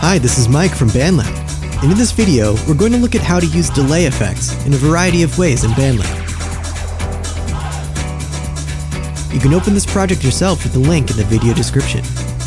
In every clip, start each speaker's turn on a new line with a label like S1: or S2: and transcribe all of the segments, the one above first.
S1: Hi, this is Mike from BandLab, and in this video, we're going to look at how to use delay effects in a variety of ways in BandLab. You can open this project yourself with the link in the video description,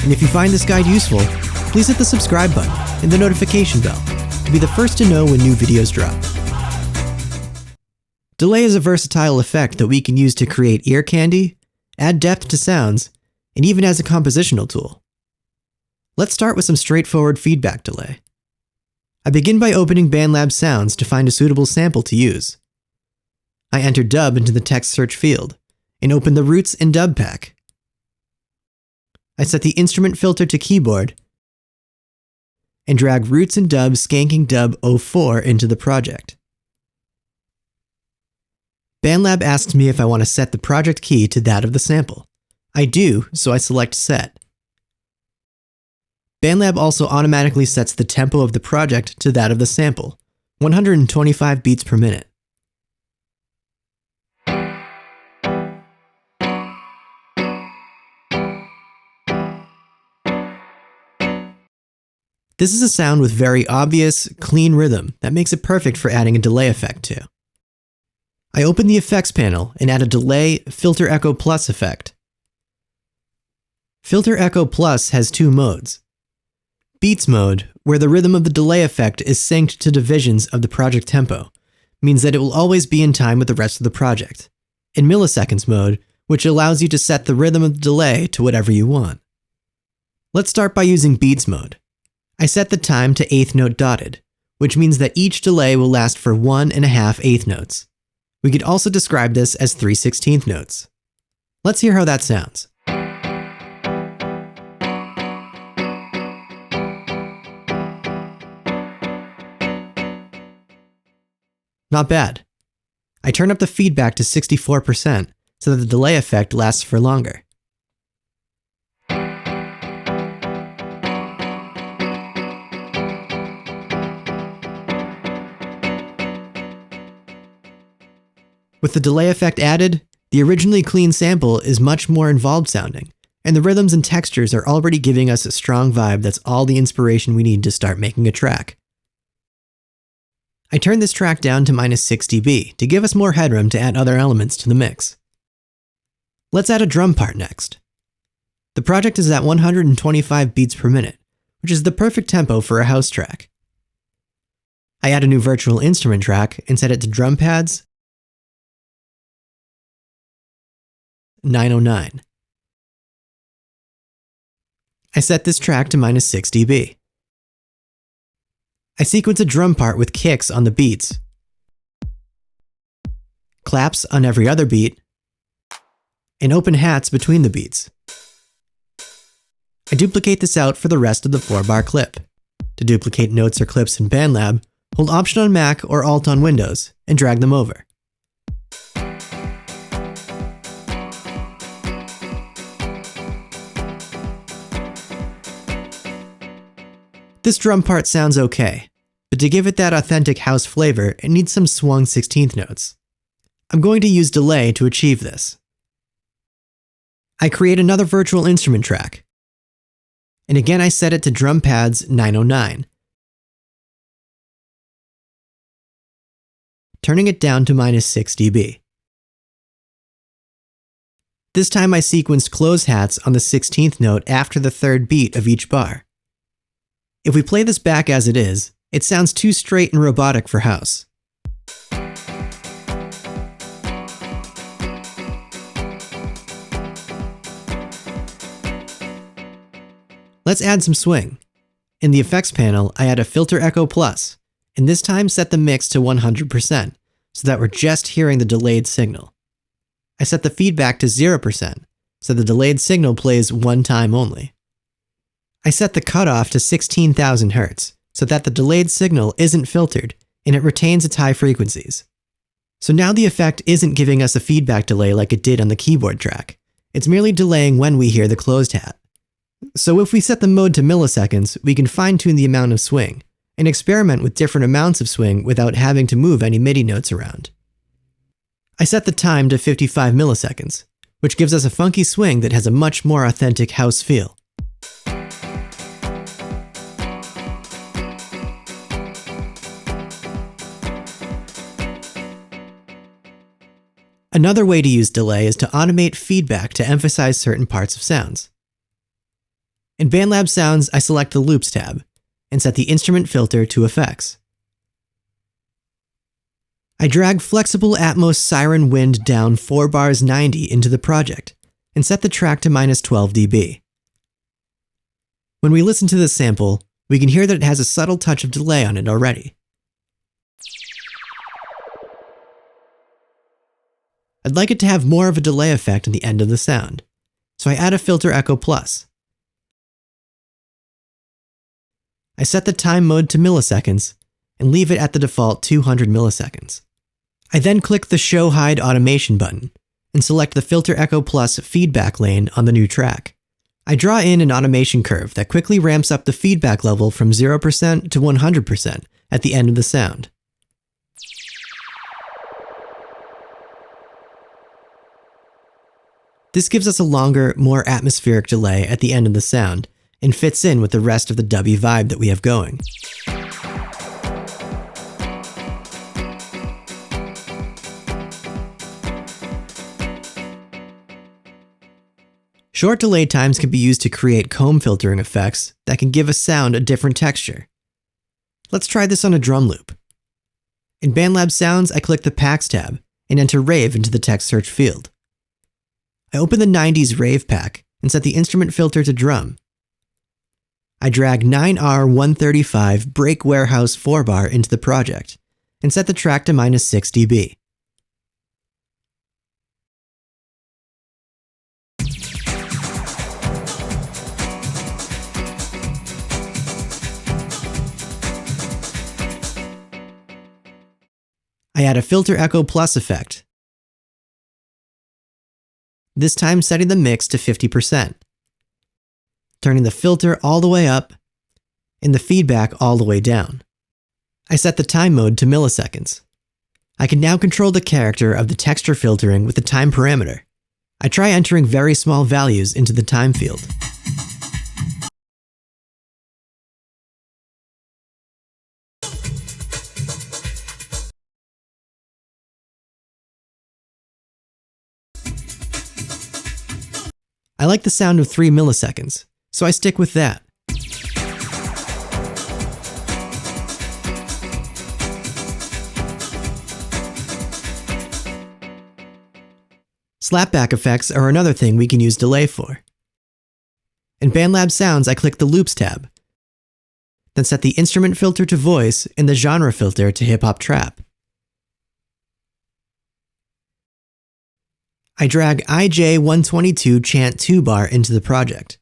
S1: and if you find this guide useful, please hit the subscribe button and the notification bell to be the first to know when new videos drop. Delay is a versatile effect that we can use to create ear candy, add depth to sounds, and even as a compositional tool. Let's start with some straightforward feedback delay. I begin by opening BandLab's sounds to find a suitable sample to use. I enter dub into the text search field and open the roots and dub pack. I set the instrument filter to keyboard and drag roots and dub skanking dub 04 into the project. BandLab asks me if I want to set the project key to that of the sample. I do, so I select set. BandLab also automatically sets the tempo of the project to that of the sample, 125 beats per minute. This is a sound with very obvious, clean rhythm that makes it perfect for adding a delay effect to. I open the effects panel and add a delay Filter Echo Plus effect. Filter Echo Plus has two modes. Beats mode, where the rhythm of the delay effect is synced to divisions of the project tempo, means that it will always be in time with the rest of the project. And milliseconds mode, which allows you to set the rhythm of the delay to whatever you want. Let's start by using beats mode. I set the time to eighth note dotted, which means that each delay will last for 1.5 eighth notes. We could also describe this as 3/16 notes. Let's hear how that sounds. Not bad. I turn up the feedback to 64% so that the delay effect lasts for longer. With the delay effect added, the originally clean sample is much more involved sounding, and the rhythms and textures are already giving us a strong vibe that's all the inspiration we need to start making a track. I turn this track down to -6 dB to give us more headroom to add other elements to the mix. Let's add a drum part next. The project is at 125 beats per minute, which is the perfect tempo for a house track. I add a new virtual instrument track and set it to drum pads 909. I set this track to -6 dB. I sequence a drum part with kicks on the beats, claps on every other beat, and open hats between the beats. I duplicate this out for the rest of the 4-bar clip. To duplicate notes or clips in BandLab, hold Option on Mac or Alt on Windows and drag them over. This drum part sounds okay, but to give it that authentic house flavor, it needs some swung 16th notes. I'm going to use delay to achieve this. I create another virtual instrument track, and again I set it to drum pads 909, turning it down to -6 dB. This time I sequenced close hats on the 16th note after the third beat of each bar. If we play this back as it is, it sounds too straight and robotic for house. Let's add some swing. In the effects panel, I add a Filter Echo Plus, and this time set the mix to 100%, so that we're just hearing the delayed signal. I set the feedback to 0%, so the delayed signal plays one time only. I set the cutoff to 16,000 Hz so that the delayed signal isn't filtered and it retains its high frequencies. So now the effect isn't giving us a feedback delay like it did on the keyboard track. It's merely delaying when we hear the closed hat. So if we set the mode to milliseconds, we can fine-tune the amount of swing and experiment with different amounts of swing without having to move any MIDI notes around. I set the time to 55 milliseconds, which gives us a funky swing that has a much more authentic house feel. Another way to use delay is to automate feedback to emphasize certain parts of sounds. In BandLab's Sounds, I select the Loops tab and set the instrument filter to Effects. I drag Flexible Atmos Siren Wind down 4 bars 90 into the project and set the track to -12 dB. When we listen to this sample, we can hear that it has a subtle touch of delay on it already. I'd like it to have more of a delay effect on the end of the sound, so I add a filter echo plus. I set the time mode to milliseconds and leave it at the default 200 milliseconds. I then click the Show Hide Automation button and select the Filter Echo Plus feedback lane on the new track. I draw in an automation curve that quickly ramps up the feedback level from 0% to 100% at the end of the sound. This gives us a longer, more atmospheric delay at the end of the sound and fits in with the rest of the dubby vibe that we have going. Short delay times can be used to create comb filtering effects that can give a sound a different texture. Let's try this on a drum loop. In BandLab's Sounds, I click the Packs tab and enter Rave into the text search field. I open the 90s Rave pack and set the instrument filter to drum. I drag 9R135 Break Warehouse 4-bar into the project and set the track to -6 dB. I add a Filter Echo Plus effect, this time setting the mix to 50%, turning the filter all the way up and the feedback all the way down. I set the time mode to milliseconds. I can now control the character of the texture filtering with the time parameter. I try entering very small values into the time field. I like the sound of 3 milliseconds, so I stick with that. Slapback effects are another thing we can use delay for. In BandLab's Sounds, I click the Loops tab, then set the instrument filter to voice and the genre filter to hip-hop trap. I drag IJ122 Chant 2-bar into the project.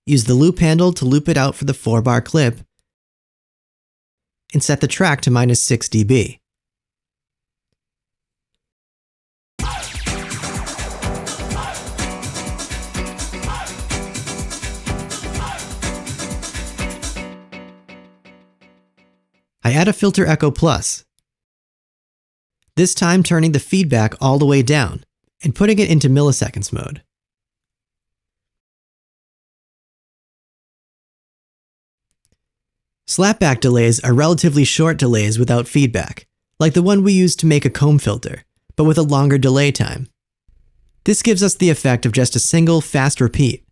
S1: Use the loop handle to loop it out for the 4-bar clip, and set the track to -6 dB. I add a Filter Echo Plus, this time turning the feedback all the way down and putting it into milliseconds mode. Slapback delays are relatively short delays without feedback, like the one we used to make a comb filter, but with a longer delay time. This gives us the effect of just a single fast repeat.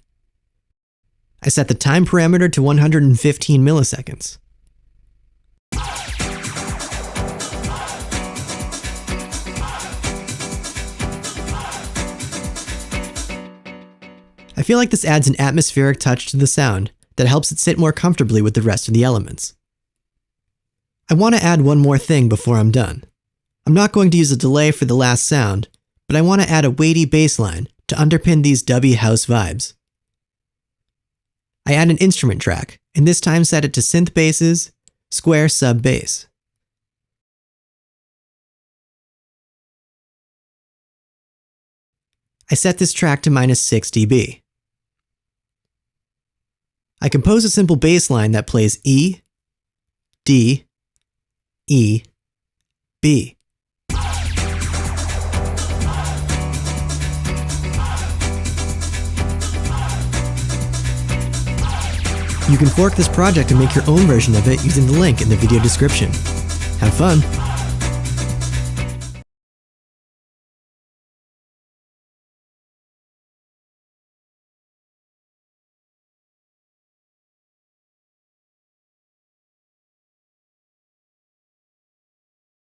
S1: I set the time parameter to 115 milliseconds. I feel like this adds an atmospheric touch to the sound that helps it sit more comfortably with the rest of the elements. I want to add one more thing before I'm done. I'm not going to use a delay for the last sound, but I want to add a weighty bass line to underpin these dubby house vibes. I add an instrument track, and this time set it to synth basses, square sub bass. I set this track to -6 dB. I compose a simple bass line that plays E, D, E, B. You can fork this project and make your own version of it using the link in the video description. Have fun!